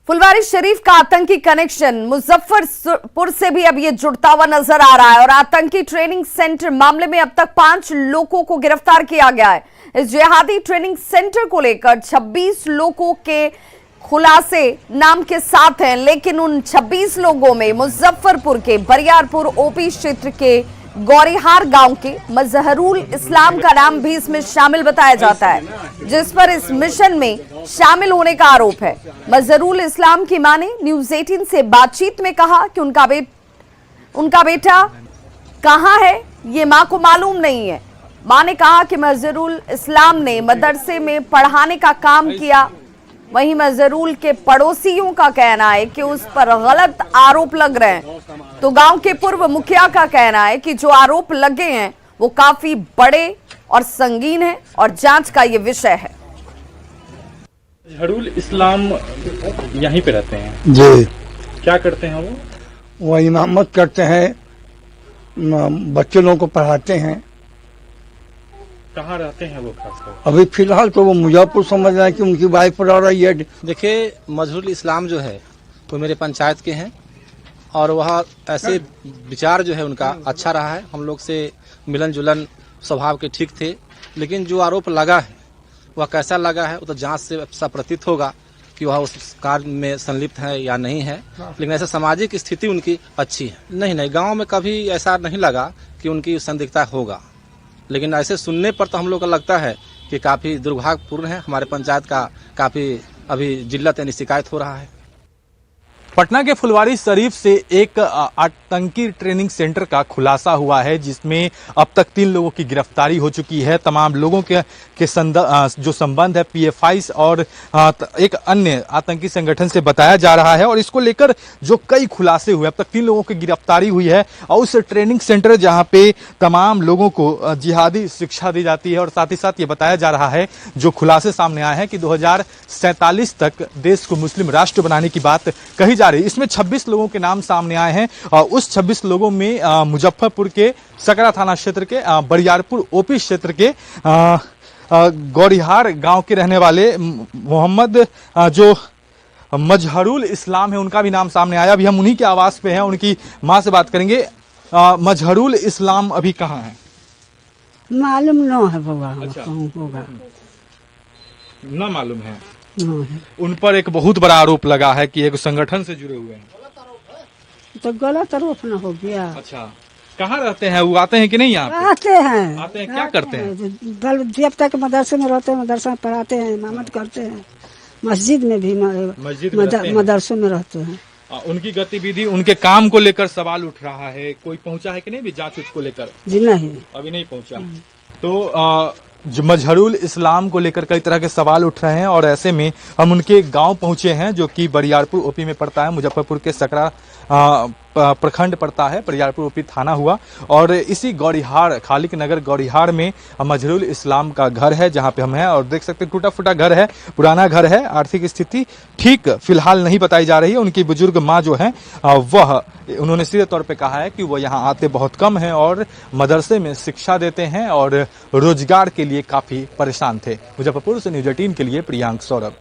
फुलवारी शरीफ का आतंकी कनेक्शन मुजफ्फरपुर से भी अब ये जुड़ता हुआ नजर आ रहा है और आतंकी ट्रेनिंग सेंटर मामले में अब तक 5 लोगों को गिरफ्तार किया गया है। इस जिहादी ट्रेनिंग सेंटर को लेकर 26 लोगों के खुलासे नाम के साथ हैं, लेकिन उन 26 लोगों में मुजफ्फरपुर के बरियारपुर ओपी क्षेत्र के गौरीहार गांव के मजहरुल इस्लाम का नाम भी इसमें शामिल बताया जाता है, जिस पर इस मिशन में शामिल होने का आरोप है। मजहरुल इस्लाम की मां ने न्यूज 18 से बातचीत में कहा कि उनका बेटा कहां है ये मां को मालूम नहीं है। मां ने कहा कि मजहरुल इस्लाम ने मदरसे में पढ़ाने का काम किया। वहीं मजहरुल के पड़ोसियों का कहना है कि उस पर गलत आरोप लग रहे हैं। तो गांव के पूर्व मुखिया का कहना है कि जो आरोप लगे हैं वो काफी बड़े और संगीन है और जांच का ये विषय है। मजहरुल इस्लाम यहीं पे रहते हैं जी। क्या करते हैं वो इमामत करते हैं, बच्चे लोगों को पढ़ाते हैं। कहाँ रहते हैं वो खासकर? अभी फिलहाल तो वो मुजफ्फरपुर समझ रहे हैं कि उनकी वाइफ रह रही है। देखिए, मजहरुल इस्लाम जो है वो मेरे पंचायत के हैं और वह ऐसे विचार जो है उनका अच्छा रहा है। हम लोग से मिलन जुलन स्वभाव के ठीक थे, लेकिन जो आरोप लगा है वह कैसा लगा है वो तो जांच से सब प्रतीत होगा कि वह उस कार्य में संलिप्त है या नहीं है। लेकिन ऐसा सामाजिक स्थिति उनकी अच्छी है। नहीं, गाँव में कभी ऐसा नहीं लगा कि उनकी संदिग्धता होगा, लेकिन ऐसे सुनने पर तो हम लोग को लगता है कि काफी दुर्भाग्यपूर्ण है। हमारे पंचायत का काफी अभी जिल्लत यानी शिकायत हो रहा है। पटना के फुलवारी शरीफ से एक आतंकी ट्रेनिंग सेंटर का खुलासा हुआ है, जिसमें अब तक 3 लोगों की गिरफ्तारी हो चुकी है। तमाम लोगों के जो संबंध है पीएफआई और एक अन्य आतंकी संगठन से बताया जा रहा है और इसको लेकर जो कई खुलासे हुए, अब तक 3 लोगों की गिरफ्तारी हुई है। और उस ट्रेनिंग सेंटर जहां पे तमाम लोगों को जिहादी शिक्षा दी जाती है और साथ ही साथ ये बताया जा रहा है, जो खुलासे सामने आए हैं कि 2047 तक देश को मुस्लिम राष्ट्र बनाने की बात कही जा रही है। इसमें 26 लोगों के नाम सामने आए हैं और उस 26 लोगों में मुजफ्फरपुर के सकरा थाना क्षेत्र के बरियारपुर ओपी क्षेत्र के गौरीहार गांव के रहने वाले मोहम्मद जो मजहरुल इस्लाम है उनका भी नाम सामने आया। अभी हम उन्हीं के आवास पे हैं, उनकी मां से बात करेंगे। मजहरुल इस्लाम अभी कहाँ है? मालूम न है बाबा। अच्छा। होगा ना मालूम है। उन पर एक बहुत बड़ा आरोप लगा है कि एक संगठन से जुड़े हुए हैं। तो गलत आरोप न हो गया। अच्छा, कहाँ रहते हैं वो? आते हैं कि नहीं यहाँ पे? आते हैं। क्या करते हैं? दल देवता के मदरसे में रहते हैं, मदरसा में पढ़ाते हैं, इमामत करते हैं। मस्जिद में भी मदरसों में रहते हैं। उनकी गतिविधि, उनके काम को लेकर सवाल उठ रहा है। कोई पहुंचा है कि नहीं भी जांच को लेकर? जी नहीं, अभी नहीं पहुंचा। तो जो मजहरुल इस्लाम को लेकर कई तरह के सवाल उठ रहे हैं और ऐसे में हम उनके गांव पहुंचे हैं, जो कि बरियारपुर ओपी में पड़ता है। मुजफ्फरपुर के सकरा प्रखंड पड़ता है, बरियारपुर ओपी थाना हुआ। और इसी गौरीहार, खालिक नगर गौरीहार में मजहरुल इस्लाम का घर है, जहां पे हम हैं। और देख सकते हैं टूटा फूटा घर है, पुराना घर है। आर्थिक स्थिति ठीक फिलहाल नहीं बताई जा रही है। उनकी बुजुर्ग माँ जो है उन्होंने सीधे तौर पे कहा है कि वो यहाँ आते बहुत कम हैं और मदरसे में शिक्षा देते हैं और रोजगार के लिए काफी परेशान थे। मुजफ्फरपुर से न्यूज 18 के लिए प्रियांक सौरभ।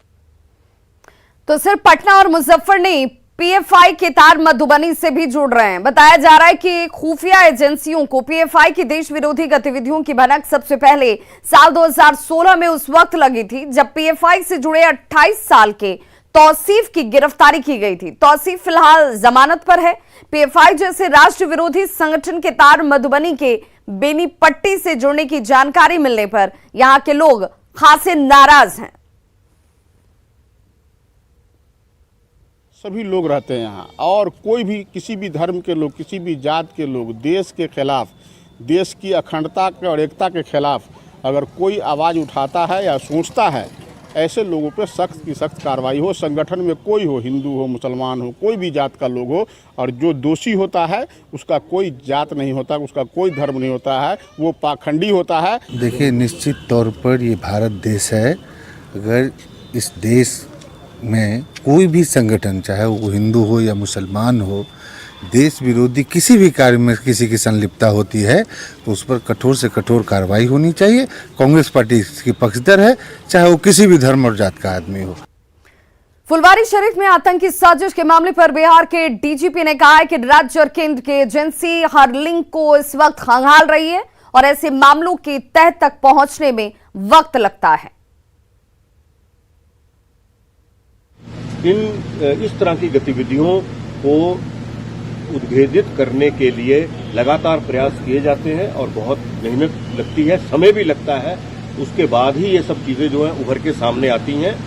तो सिर्फ पटना और मुजफ्फर नहीं, पीएफआई के तार मधुबनी से भी जुड़ रहे हैं। बताया जा रहा है कि खुफिया एजेंसियों को पीएफआई की देश विरोधी गतिविधियों की भनक सबसे पहले साल 2016 में उस वक्त लगी थी, जब पीएफआई से जुड़े 28 साल के तौसीफ की गिरफ्तारी की गई थी। तौसीफ फिलहाल जमानत पर है। पीएफआई जैसे राष्ट्र विरोधी संगठन के तार मधुबनी के बेनीपट्टी से जुड़ने की जानकारी मिलने पर यहां के लोग खासे नाराज हैं। सभी लोग रहते हैं यहाँ, और कोई भी किसी भी धर्म के लोग, किसी भी जात के लोग देश के खिलाफ, देश की अखंडता के और एकता के खिलाफ अगर कोई आवाज़ उठाता है या सोचता है, ऐसे लोगों पे सख्त की सख्त कार्रवाई हो। संगठन में कोई हो, हिंदू हो, मुसलमान हो, कोई भी जात का लोग हो, और जो दोषी होता है उसका कोई जात नहीं होता, उसका कोई धर्म नहीं होता है, वो पाखंडी होता है। देखिए, निश्चित तौर पर ये भारत देश है। अगर इस देश में कोई भी संगठन, चाहे वो हिंदू हो या मुसलमान हो, देश विरोधी किसी भी कार्य में किसी की संलिप्तता होती है तो उस पर कठोर से कठोर कार्रवाई होनी चाहिए। कांग्रेस पार्टी इसकी पक्षधर है, चाहे वो किसी भी धर्म और जात का आदमी हो। फुलवारी शरीफ में आतंकी साजिश के मामले पर बिहार के डीजीपी ने कहा है कि राज्य और केंद्र की एजेंसी हर लिंक को इस वक्त खंगाल रही है और ऐसे मामलों की तह तक पहुंचने में वक्त लगता है। इस तरह की गतिविधियों को उद्भेदित करने के लिए लगातार प्रयास किए जाते हैं और बहुत मेहनत लगती है, समय भी लगता है। उसके बाद ही ये सब चीजें जो हैं उभर के सामने आती हैं।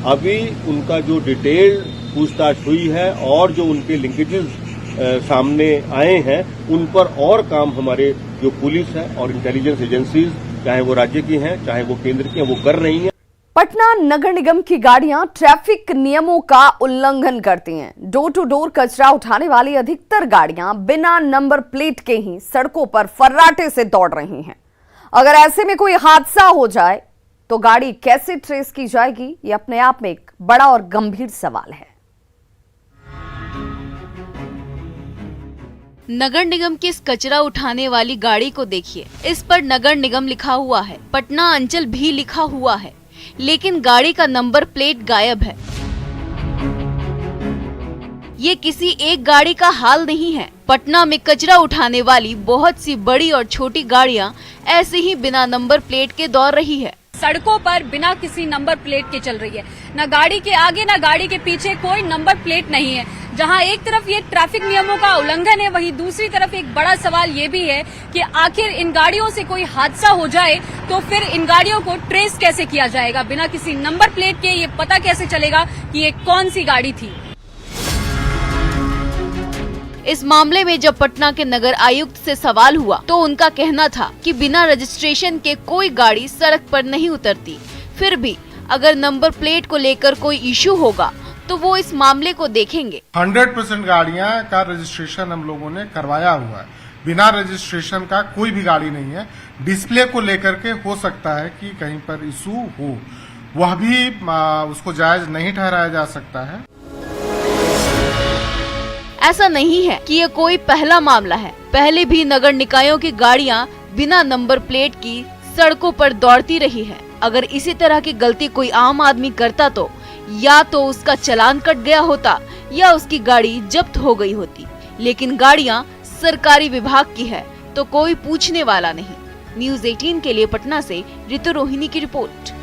अभी उनका जो डिटेल पूछताछ हुई है और जो उनके लिंकेजेस सामने आए हैं उन पर और काम हमारे जो पुलिस है और इंटेलिजेंस एजेंसीज, चाहे वो राज्य की हैं चाहे वो केंद्र की हैं, वो कर रही हैं। पटना नगर निगम की गाड़ियां ट्रैफिक नियमों का उल्लंघन करती हैं। डोर टू डोर कचरा उठाने वाली अधिकतर गाड़ियां बिना नंबर प्लेट के ही सड़कों पर फर्राटे से दौड़ रही हैं। अगर ऐसे में कोई हादसा हो जाए तो गाड़ी कैसे ट्रेस की जाएगी, ये अपने आप में एक बड़ा और गंभीर सवाल है। नगर निगम की इस कचरा उठाने वाली गाड़ी को देखिए। इस पर नगर निगम लिखा हुआ है, पटना अंचल भी लिखा हुआ है, लेकिन गाड़ी का नंबर प्लेट गायब है। ये किसी एक गाड़ी का हाल नहीं है। पटना में कचरा उठाने वाली बहुत सी बड़ी और छोटी गाड़ियां ऐसे ही बिना नंबर प्लेट के दौड़ रही है। सड़कों पर बिना किसी नंबर प्लेट के चल रही है। न गाड़ी के आगे न गाड़ी के पीछे कोई नंबर प्लेट नहीं है। जहां एक तरफ ये ट्रैफिक नियमों का उल्लंघन है, वहीं दूसरी तरफ एक बड़ा सवाल ये भी है कि आखिर इन गाड़ियों से कोई हादसा हो जाए तो फिर इन गाड़ियों को ट्रेस कैसे किया जाएगा। बिना किसी नंबर प्लेट के ये पता कैसे चलेगा कि ये कौन सी गाड़ी थी। इस मामले में जब पटना के नगर आयुक्त से सवाल हुआ तो उनका कहना था कि बिना रजिस्ट्रेशन के कोई गाड़ी सड़क पर नहीं उतरती। फिर भी अगर नंबर प्लेट को लेकर कोई इशू होगा तो वो इस मामले को देखेंगे। 100% गाड़ियां का रजिस्ट्रेशन हम लोगों ने करवाया हुआ है। बिना रजिस्ट्रेशन का कोई भी गाड़ी नहीं है। डिस्प्ले को लेकर के हो सकता है कि कहीं पर इशू हो, वह भी उसको जायज नहीं ठहराया जा सकता है। ऐसा नहीं है कि ये कोई पहला मामला है। पहले भी नगर निकायों की गाड़ियां बिना नंबर प्लेट की सड़कों पर दौड़ती रही है। अगर इसी तरह की गलती कोई आम आदमी करता तो या तो उसका चालान कट गया होता या उसकी गाड़ी जब्त हो गई होती। लेकिन गाड़ियां सरकारी विभाग की है तो कोई पूछने वाला नहीं। न्यूज़ 18 के लिए पटना से ऋतु रोहिणी की रिपोर्ट।